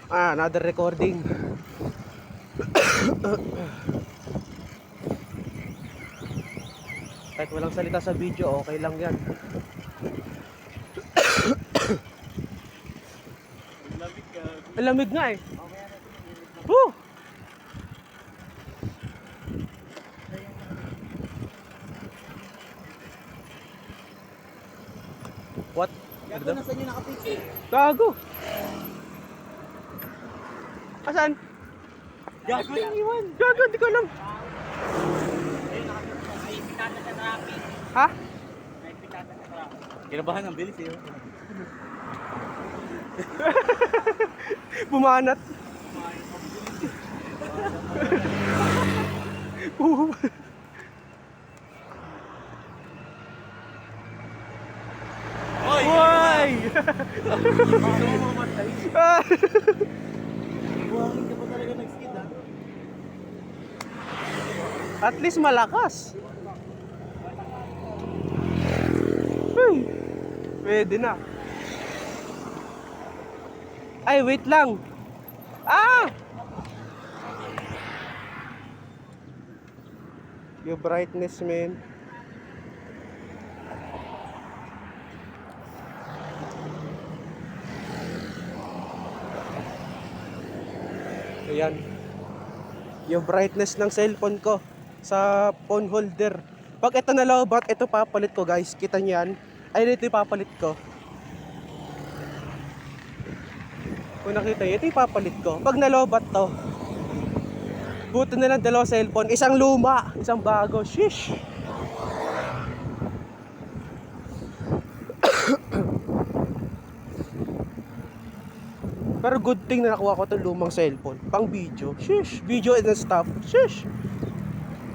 Another recording. Kahit walang salita sa video, okay lang yan. Lamig nga eh. Woo! What? Gago, nasa inyo nakapix eh. Gago! Asan? Gago, iwan. Gago, hindi ko alam. Ay, pitata sa traffic. Ha? Ay, pitata sa traffic. Kinabahan ng bilis eh. Bumanat. Hoy! Gusto mo mamatay? Buhangin ka pa talaga nag-skid ha? At least malakas. Hey, pwede na. Ay, wait lang. Your brightness, man. Ayan. Yung brightness ng cellphone ko sa phone holder. Pag ito nalobat, ito papalit ko, guys. Kita niyo yan? Ay, ito ipapalit ko. Kung nakita niyo, ito ipapalit ko. Pag nalobat to, buto na lang dalawang cellphone. Isang luma, isang bago. Shish! Pero good thing na nakuha ko itong lumang cellphone. Pang video. Shish! Video and stuff. Shish!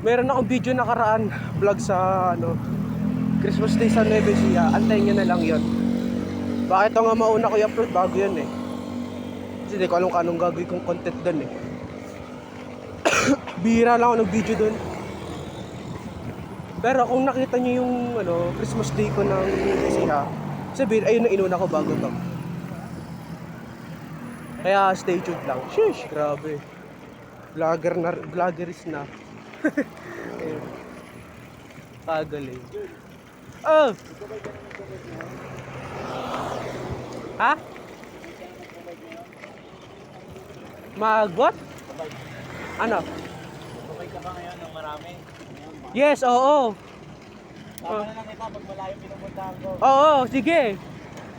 Meron akong video nakaraan. Vlog sa Christmas Day sa Nueva Ecija. Antayin nyo na lang yun. Bakit ito nga mauna ko i-upload? Bago yun eh. Kasi hindi ko alam kung anong gagawin kong content dun eh. Bihira lang ako ng video dun. Pero kung nakita nyo yung Christmas Day ko ng Nueva Ecija, sabihin, ayun na inuna ko bago to. Kaya stay tuned lang. Sheesh, grabe. Vloggeris na. Ayun. Kagaling. Oh! Ha? Mag-what? Ano? Sabay ka ba ngayon ng marami? Yes, oo. Tama na lang kita pag malayo pinupuntahan ko. Oo, sige.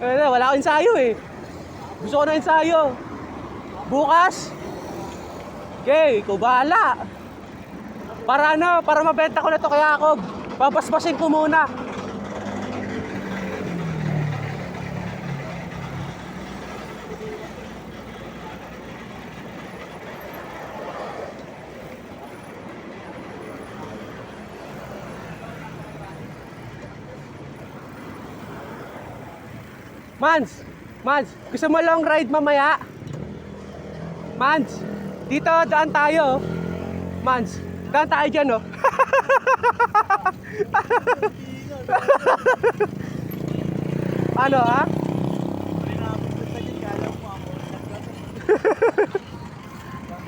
Wala akong ensayo eh. Gusto ko na ensayo. Bukas. Okay, ikaw bahala. Para mabenta ko na to kay Jacob. Babasbasin ko muna. Mans, gusto mo long ride mamaya? Mans, dito daan tayo. Mans, daan tayo dyan oh. Ano ha?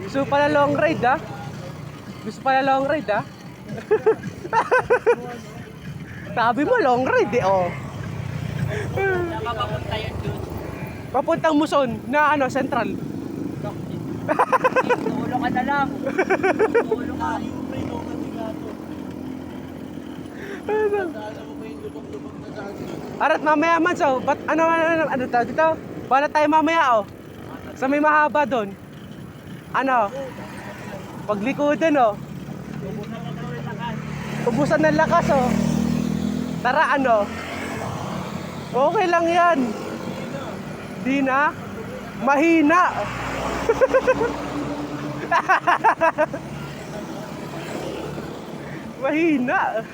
Gusto pala long ride ha? Gusto pala long ride ha? Sabi mo long ride eh oh. Papunta yun dun. Papuntang Muson na Central. Tulo ka na lang. Tulo ka. Yung pre, no, katigato. Alam mo ba yung lubang-lubang na daan? Arat mamaya man so, ba't ano dito? Bala tayo mamaya oh. Sa may mahaba doon. Paglikodan oh. Ubusan ng lakas oh. Tara okay lang yan. Di na? Mahina. Mahina.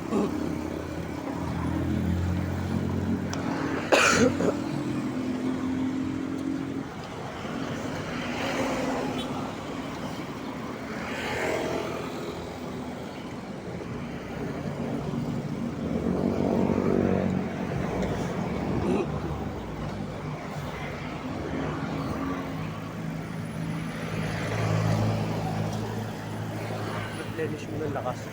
Replenish mo ng lakas.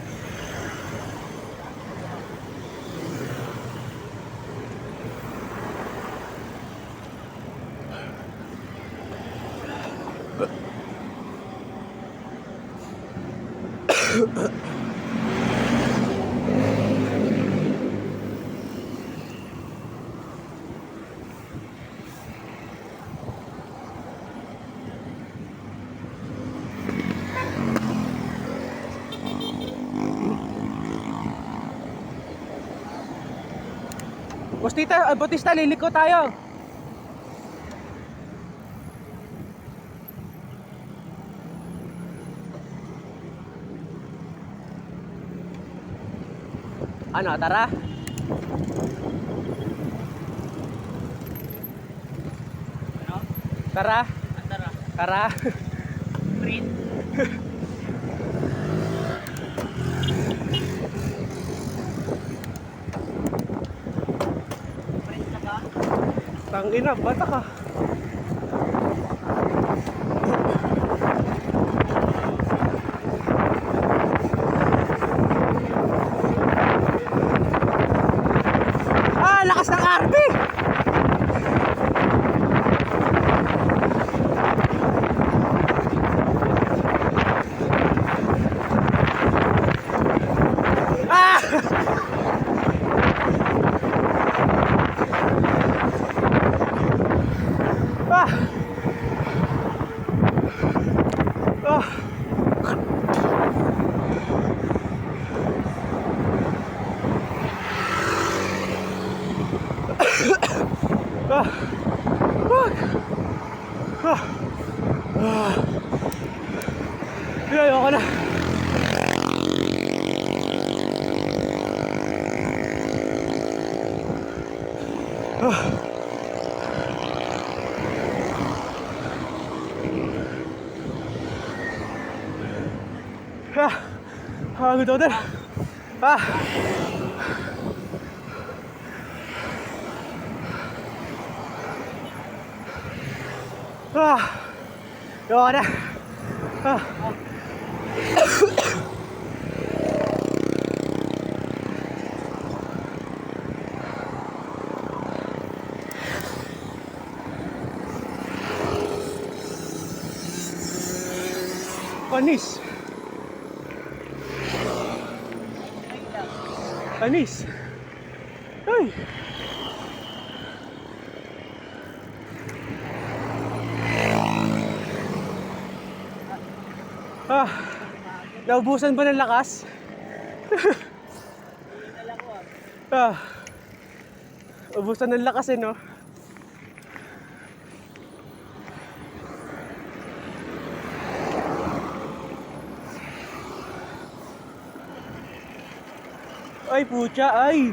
Bautista, liliko tayo. Ano, tara? Ano? Tara? Tara. Tara? Print. Print na ba? Tangina, bata ka. Lakas ng RB! Ayoko na. Pagod ako din. Ayoko na. Panis. Panis. Ay. Naubusan ba ng lakas? Ubusan ng lakas no? Ay pucha, ay!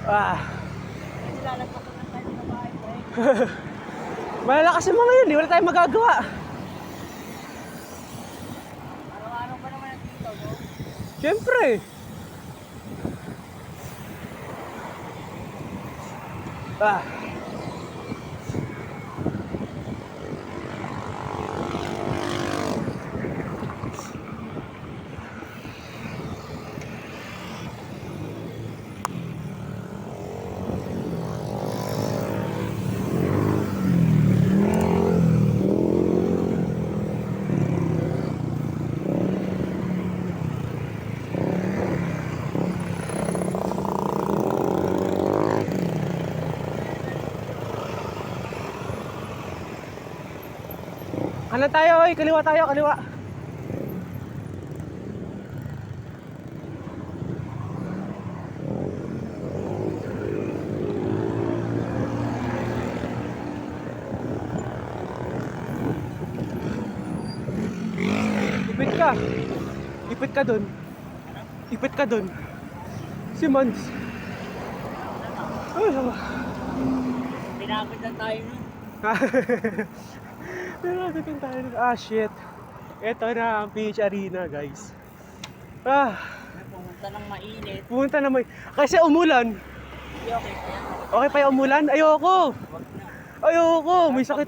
Ah, Kasi lalagpas na tayo sa bahay, pre. malalakas yung mga yun eh. Wala tayong magagawa. Araw-araw pa naman ang dito, no? Siyempre. Ah. Kanan tayo, oy. Kaliwa tayo, kaliwa. Ipit ka. Ipit ka dun. Ipit ka dun. Si Mans. Ay, sama. Pinapit na tayo nun. Pero natin tayo. Ah, shit. Ito na ang PH Arena, guys. Ah, Pumunta ng mainit. pumunta na may... Kasi umulan. Hindi okay pa yan. Okay pa yung umulan? Ayoko. Wag na. Ayoko. May sakit.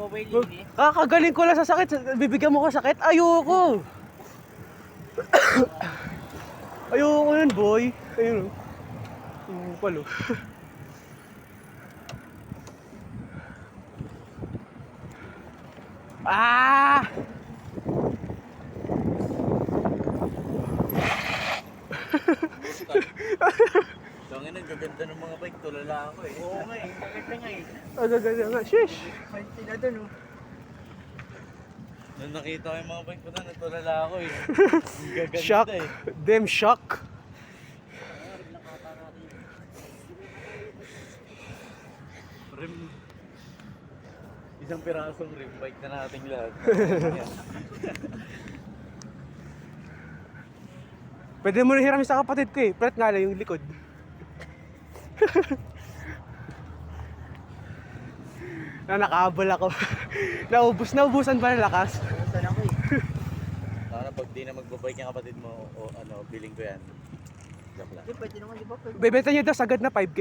Kakagaling ko lang sa sakit. Bibigyan mo ko sakit? Ayoko. Ayoko yun, boy. Ayun. Palo. Ah! Tangin ang gaganda ng mga bike, tulala ako eh. Oo nga eh. Maganda nga eh. Agaganda nga. Shish! Fight sila dun, oh. Nung nakita ko yung mga bike ko na, natulala ako eh. Ang gaganda Shock. eh. Damn shock. Rim. Isang pirasong rim bike na nating lahat. Pwede mo na hiramin sa kapatid ko eh. Pret nga lang yung likod. Nakaabol ako. Naubusan ba ng lakas? Pumunta ako eh. Sana pag di na magbabike yung kapatid mo, o ano, billing ko yan. Joke lang. Hindi, pwede naman, di ba? Pwede. Bebenta niya daw sagad na 5K.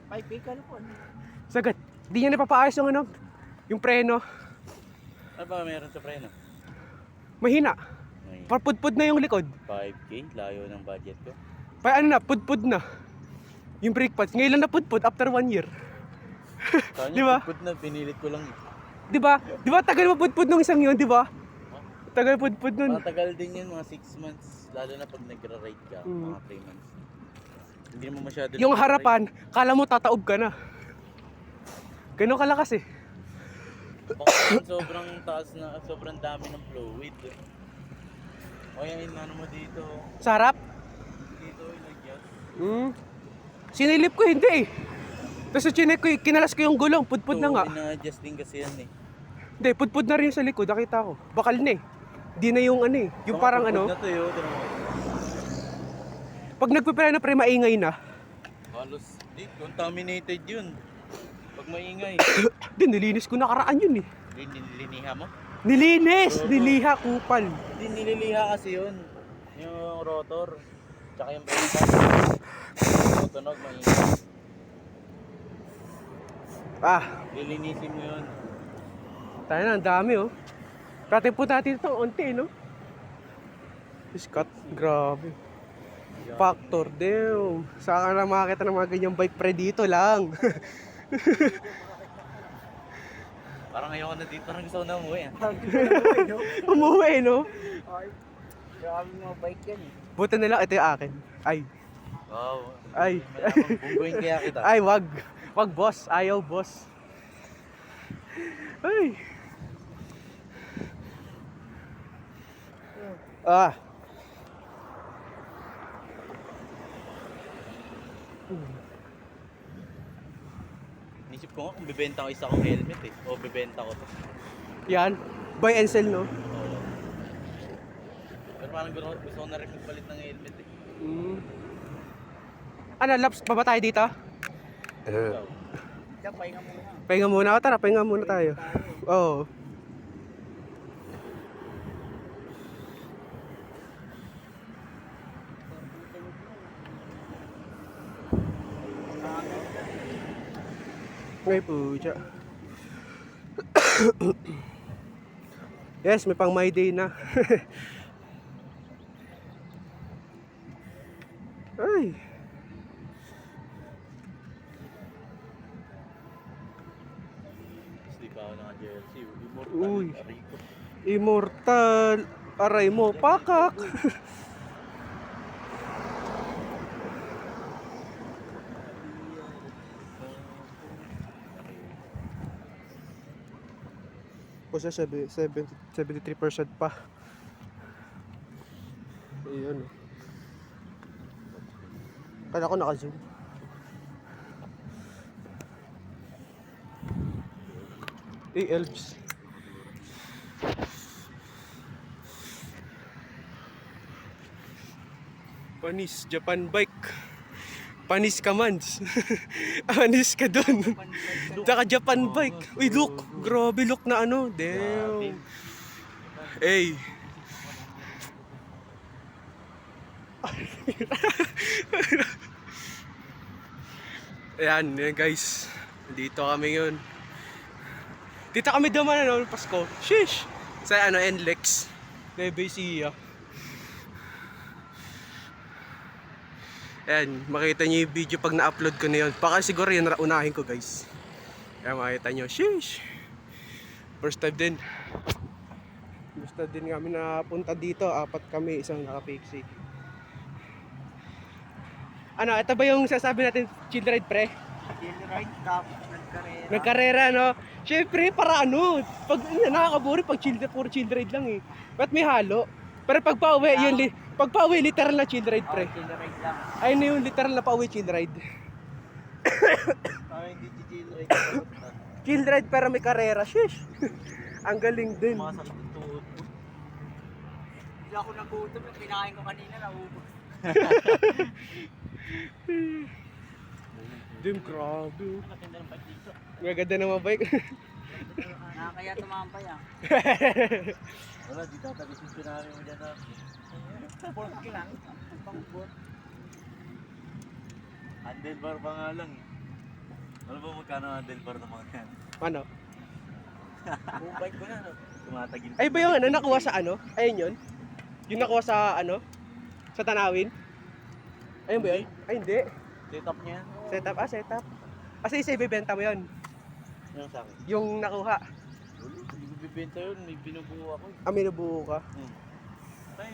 5K ka na po. Sagad. Di niya napapaayos yung ano, yung preno. Ano ba meron sa preno? Mahina. May Parpudpud na yung likod. 5K, layo ng budget ko. Pa ano na, pudpud na. Yung brake pads. Ngayon lang na pudpud after 1 year. Kanya, Di ba? put na, pinilit ko lang. Di ba? Di ba tagal mo pudpud nung isang yun, di ba? Tagal pudpud nun. Matagal din yun, mga 6 months. Lalo na pag nagra-ride ka, Mm. mga 3 months. Hindi mo masyado Yung nagra-ride. harapan, kala mo tataob ka na. Ganun kalakas eh. Baka sobrang taas na, sobrang dami ng fluid. O yan, ano mo dito. Sa harap? Dito, inagyat. Sinilip ko hindi eh. Tapos chinek ko, kinalas ko yung gulong, pudpud na nga. Ina-adjust din kasi yan eh. Hindi, pudpud na rin sa likod, nakita ko. Bakal na eh. Di na yung ano eh. Yung parang ano, Na to yun, tingnan mo. pag nagpipila na pre, maingay na. Halos, di, contaminated yun. Pag maingay, Di, nilinis ko nakaraan yun eh. nililiha mo? Nilinis! Niliha, kupal. Hindi, nililiha kasi yun. Yung rotor. Tsaka yung brake tunog, maingay. Ah, Lilinisin mo yun. tayo na, ang dami oh. Prating po natin ito, unti no? Scott, grabe. Factor, damn. Saan ka na makakita ng mga ganyang bike pre dito lang. Parang ayoko na dito, parang gusto ko na umuwi ah. Umuwi no? Ay, grabe mga bike yan eh. Buti na lang, ito yung akin. Ay, Wow. ay. Bungguin kaya kita. Ay, wag. Wag boss, ayaw boss. Ay. Ah. Nisip ko nga kung bibenta ko isa kong helmet eh. O bibenta ko to. Yan. Buy and sell no? Oo. Pero parang gusto ko na rin magpalit ng helmet eh. Ano, laps, baba tayo dito? Diyan, pahinga muna. Pahinga muna. O, tara, pahinga muna tayo. Oo. Ngay pucha. Yes, may pang my day na. Ay. Hindi pa ako naka-jersey. Uy. Immortal. Aray ko. Immortal. Aray mo, pakak. Kasi 73% pa. Ayun. Kala ko naka-zoom. Elves. Panis, Japan bike. Panis ka man. Panis ka dun. Tsaka Japan bike. Uy, look. Grabe look na ano. Damn. Hey. Ayan, yan guys. Dito kami yun. Dito kami duman ano, Pasko. Sheesh. Sa ano, NLEX. Nevesia. Ayan, makita nyo yung video pag na-upload ko na yun. Baka siguro yun unahin ko guys. Kaya makita nyo, sheesh. First time din. First time din kami napunta dito. 4 kami, isang naka-pixie. Ano, ito ba yung sasabi natin chill ride pre? Chill ride, tapos nagkarera. Nagkarera no? Syempre para ano, pag nakakaburi pag puro chill ride lang eh. Ba't may halo? Pero pag pauwi, pag pauwi literal na chill ride pre. Chill ride lang. Ayun na yung literal na pauwi chill ride. Parang hindi chill ride. Chill ride pero may karera, shish. Ang galing din. Masakit yung tuhod ko. Hindi ako nagutom, yung kinain ko kanina, naubos. Dim, grabe. Nakaganda ng bike dito. Maganda naman bike. Nakakaya tumampay ah. Wala, di tatagos yung scenario mo dyan na. Pork lang, pang bot. Handlebar pa nga lang eh. Ano ba magkano handlebar ng mga yan? Ano? Buong bike ko na, no? Tumatagil. Ay ba yung ano, nakuha sa ano? Ayun yun? Yung nakuha sa ano? Sa Tanawin? Ayun ba yun? Ay hindi. Setup niya yan. Setup, setup. Kasi isa ibibenta mo yun. Yung sa akin. Yung nakuha. Hindi ko bibenta yun, may binubuo ako eh. May nabuo ka. Ay,